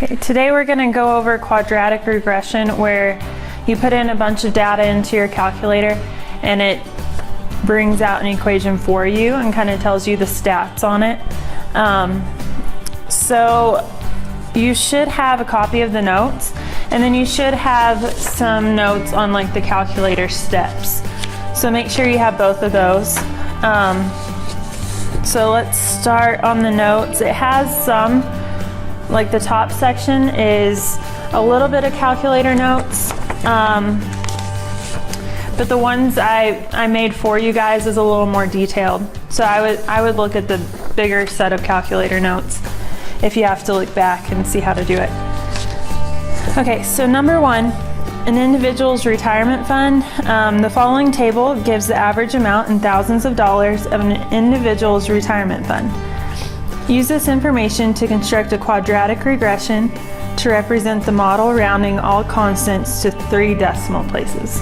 Okay, today we're going to go over quadratic regression, where you put in a bunch of data into your calculator and it brings out an equation for you and kind of tells you the stats on it. So you should have a copy of the notes, and then you should have some notes on like the calculator steps. So make sure you have both of those. So let's start on the notes. It has some, like the top section is a little bit of calculator notes, but the ones I made for you guys is a little more detailed. So I would look at the bigger set of calculator notes if you have to look back and see how to do it. Okay, so number one, an individual's retirement fund. The following table gives the average amount in thousands of dollars of an individual's retirement fund. Use this information to construct a quadratic regression to represent the model rounding all constants to 3 decimal places.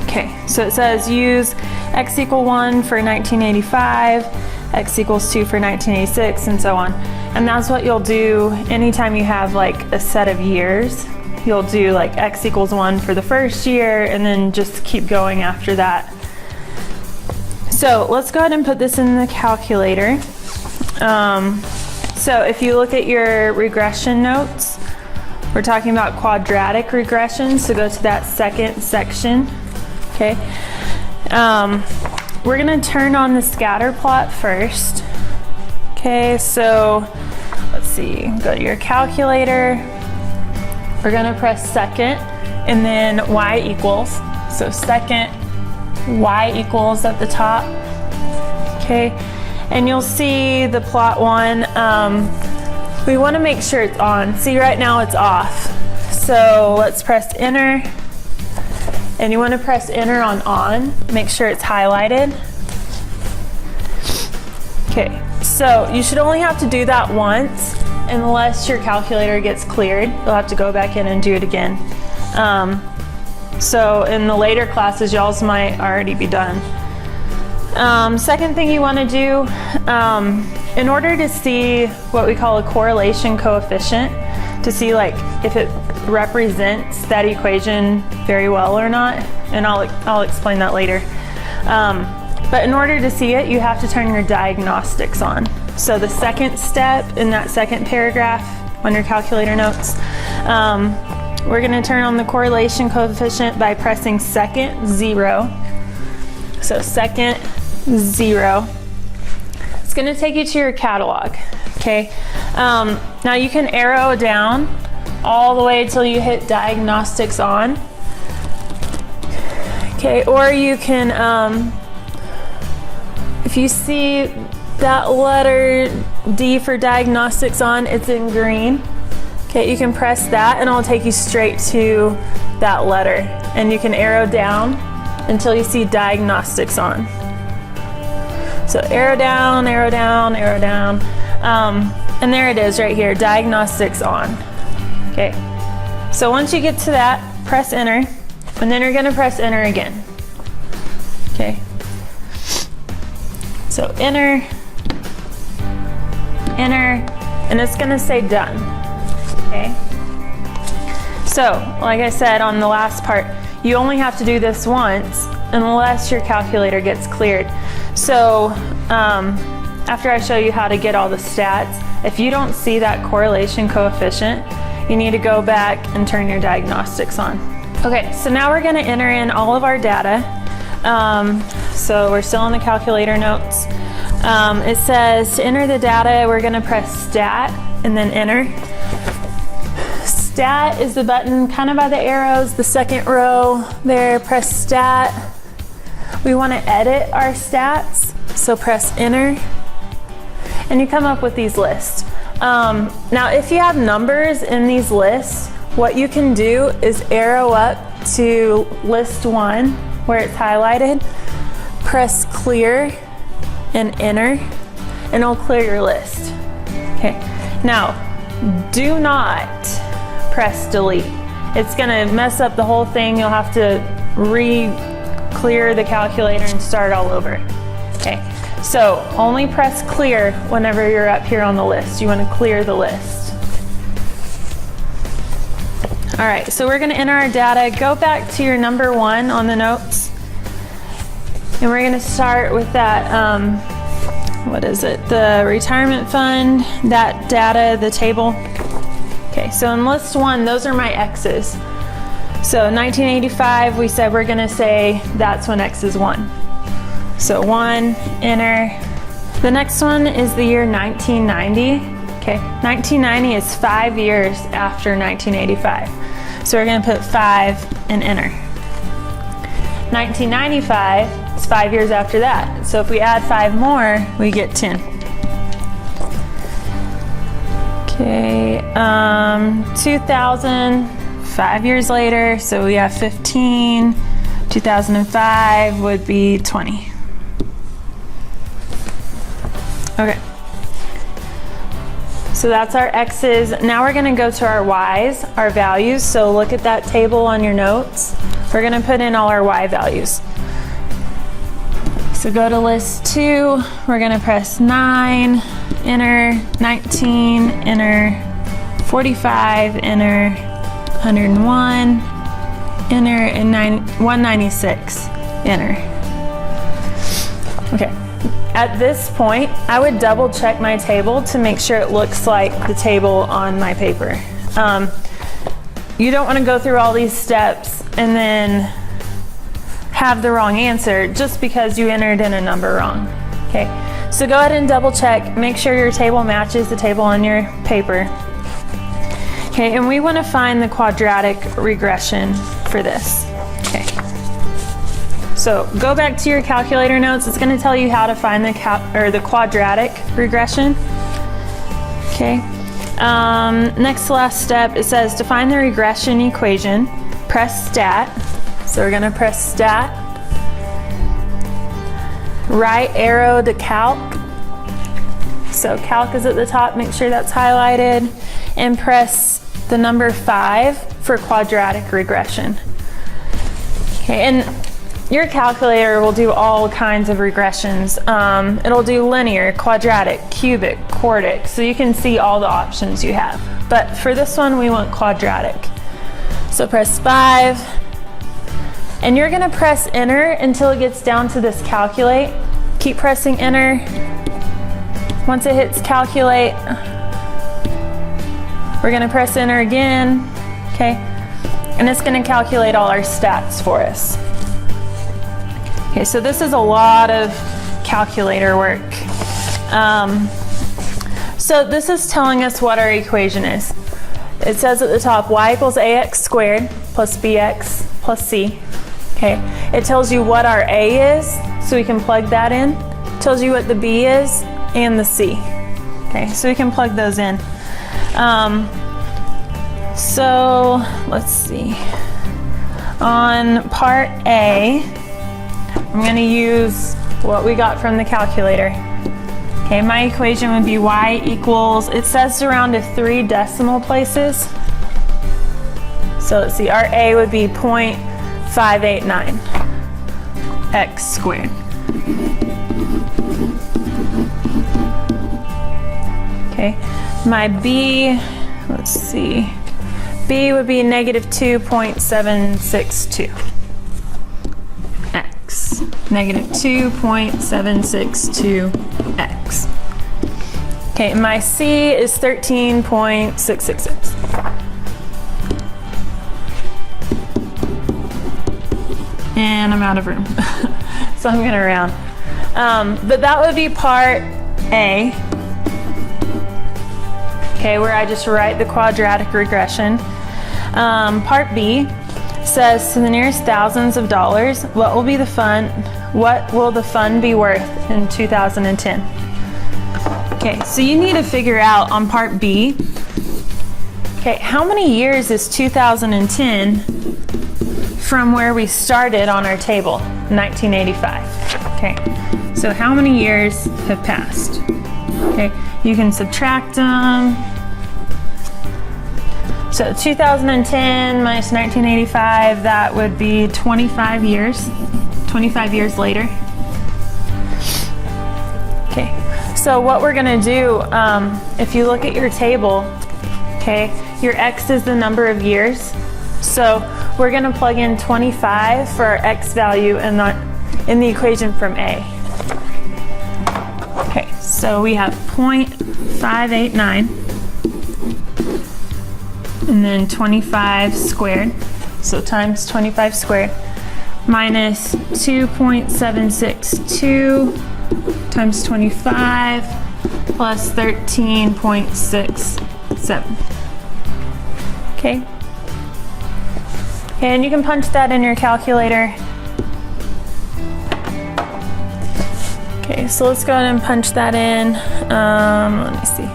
Okay, so it says use x equal 1 for 1985, x equals 2 for 1986, and so on. And that's what you'll do anytime you have like a set of years. You'll do like x equals 1 for the first year and then just keep going after that. So let's go ahead and put this in the calculator. So if you look at your regression notes, we're talking about quadratic regression, so go to that second section. Okay, we're going to turn on the scatter plot first. Okay, so let's see, go to your calculator. We're going to press second and then y equals. So second, y equals at the top. Okay, and you'll see the plot one. We want to make sure it's on. See, right now it's off. So let's press enter. And you want to press enter on. Make sure it's highlighted. Okay, so you should only have to do that once unless your calculator gets cleared. You'll have to go back in and do it again. So in the later classes, y'all's might already be done. Second thing you want to do, in order to see what we call a correlation coefficient, to see like if it represents that equation very well or not, and I'll explain that later. But in order to see it, you have to turn your diagnostics on. So the second step in that second paragraph on your calculator notes, we're going to turn on the correlation coefficient by pressing second 0. So second 0. It's going to take you to your catalog. Okay. Now you can arrow down all the way till you hit diagnostics on. Okay, or you can, if you see that letter D for diagnostics on, it's in green. Okay, you can press that and it'll take you straight to that letter. And you can arrow down until you see diagnostics on. So arrow down, arrow down, arrow down. And there it is right here, diagnostics on. Okay, so once you get to that, press enter, and then you're going to press enter again. Okay, so enter, enter, and it's going to say done. Okay, so like I said on the last part, you only have to do this once unless your calculator gets cleared. So after I show you how to get all the stats, if you don't see that correlation coefficient, you need to go back and turn your diagnostics on. Okay, so now we're going to enter in all of our data. So we're still in the calculator notes. It says to enter the data, we're going to press stat and then enter. Stat is the button kind of by the arrows, the second row there. Press stat. We want to edit our stats, so press enter. And you come up with these lists. Now if you have numbers in these lists, what you can do is arrow up to list 1 where it's highlighted, press clear and enter, and it'll clear your list. Okay, now do not press delete. It's gonna mess up the whole thing. You'll have to clear the calculator and start all over. Okay, so only press clear whenever you're up here on the list. You want to clear the list. All right, so we're gonna enter our data. Go back to your number 1 on the notes. And we're gonna start with that, what is it? The retirement fund, that data, the table. Okay, so in list 1, those are my X's. So 1985, we said we're gonna say that's when X is 1. So 1, enter. The next one is the year 1990. Okay, 1990 is 5 years after 1985. So we're gonna put 5 and enter. 1995 is 5 years after that. So if we add 5 more, we get 10. Okay, 2000, 5 years later, so we have 15. 2005 would be 20. Okay. So that's our X's. Now we're gonna go to our Y's, our values. So look at that table on your notes. We're gonna put in all our Y values. So go to list 2, we're gonna press 9, enter, 19, enter, 45, enter, 101, enter, and 196, enter. Okay. At this point, I would double check my table to make sure it looks like the table on my paper. You don't want to go through all these steps and then have the wrong answer just because you entered in a number wrong. Okay, so go ahead and double check, make sure your table matches the table on your paper. Okay, and we want to find the quadratic regression for this. Okay. So go back to your calculator notes. It's going to tell you how to find the quadratic regression. Okay. Next to last step, it says to find the regression equation, press stat. So we're going to press stat. Right arrow to calc. So calc is at the top. Make sure that's highlighted, and press the number 5 for quadratic regression. Okay, and your calculator will do all kinds of regressions. It'll do linear, quadratic, cubic, quartic, so you can see all the options you have. But for this one, we want quadratic. So press 5, and you're gonna press enter until it gets down to this calculate. Keep pressing enter. Once it hits calculate, we're gonna press enter again, okay? And it's gonna calculate all our stats for us. Okay, so this is a lot of calculator work. So this is telling us what our equation is. It says at the top, y equals ax squared plus bx plus c. Okay, it tells you what our a is, so we can plug that in. It tells you what the b is and the c. Okay, so we can plug those in. So let's see. On part A, I'm going to use what we got from the calculator. Okay, my equation would be y equals, it says to round to 3 decimal places. So let's see, our a would be 0.589 x squared. Okay, my b, let's see, b would be negative 2.762. Negative 2.762x. Okay, my C is 13.666. And I'm out of room, so I'm gonna round. But that would be part A. Okay, where I just write the quadratic regression. Part B says to the nearest thousands of dollars, what will the fund be worth in 2010? Okay, so you need to figure out on part B, okay, how many years is 2010 from where we started on our table, 1985? Okay, so how many years have passed? Okay, you can subtract them. So 2010 minus 1985, that would be 25 years. 25 years later. Okay, so what we're gonna do, if you look at your table, okay, your X is the number of years. So we're going to plug in 25 for our x value in the equation from A. Okay, so we have 0.589 and then 25 squared, so times 25 squared, minus 2.762 times 25 plus 13.67. Okay. And you can punch that in your calculator. Okay, so let's go ahead and punch that in. Let me see.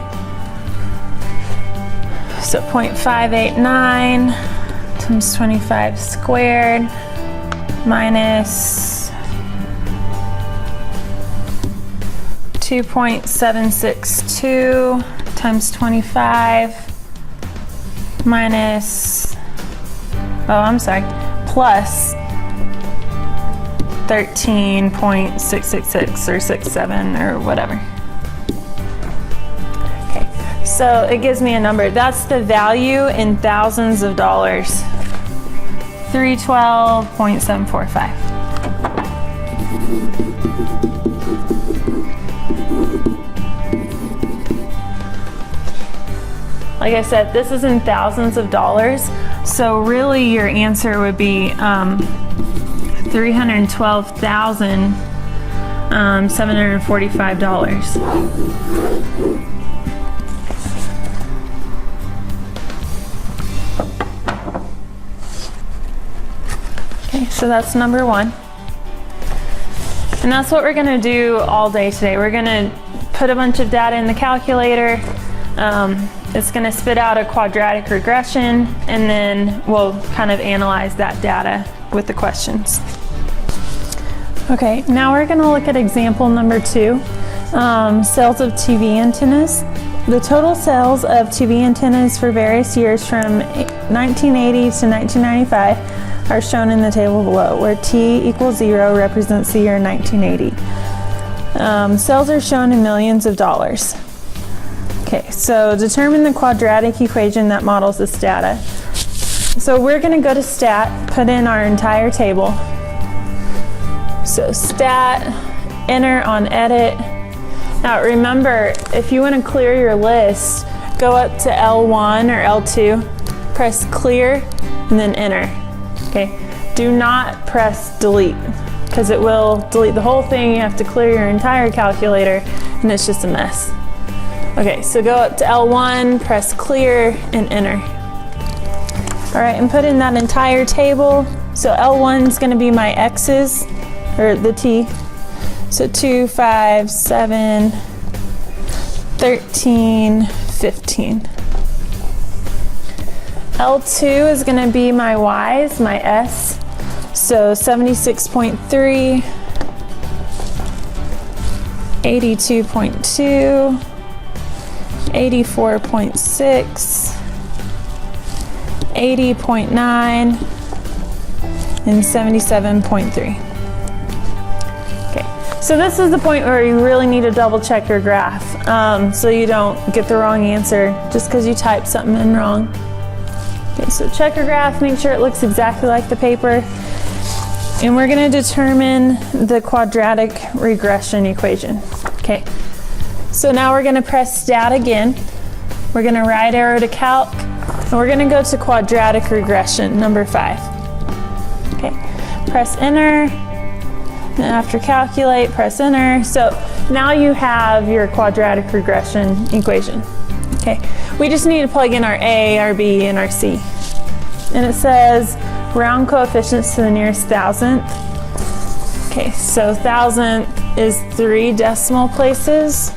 So 0.589 times 25 squared minus 2.762 times 25 minus, plus 13.666 or 67 or whatever. Okay, so it gives me a number. That's the value in thousands of dollars. 312.745. Like I said, this is in thousands of dollars, so really your answer would be $312,745. Okay, so that's number one. And that's what we're gonna do all day today. We're gonna put a bunch of data in the calculator. It's going to spit out a quadratic regression, and then we'll kind of analyze that data with the questions. Okay, now we're going to look at example number 2, sales of TV antennas. The total sales of TV antennas for various years from 1980 to 1995 are shown in the table below, where t equals 0 represents the year 1980. Sales are shown in millions of dollars. Okay, so determine the quadratic equation that models this data. So we're going to go to stat, put in our entire table. So stat, enter on edit. Now remember, if you want to clear your list, go up to L1 or L2, press clear, and then enter. Okay, do not press delete, because it will delete the whole thing. You have to clear your entire calculator, and it's just a mess. Okay, so go up to L1, press clear, and enter. All right, and put in that entire table. So L1 is going to be my x's, or the t. So 2, 5, 7, 13, 15. L2 is going to be my y's, my s. So 76.3, 82.2, 84.6, 80.9, and 77.3. Okay, so this is the point where you really need to double check your graph, so you don't get the wrong answer just because you typed something in wrong. Okay, so check your graph, make sure it looks exactly like the paper, and we're going to determine the quadratic regression equation. Okay. So now we're going to press stat again. We're going to right arrow to calc, and we're going to go to quadratic regression, number 5. Okay, press enter, and after calculate, press enter. So now you have your quadratic regression equation. Okay, we just need to plug in our A, our B, and our C. And it says round coefficients to the nearest thousandth. Okay, so thousandth is 3 decimal places.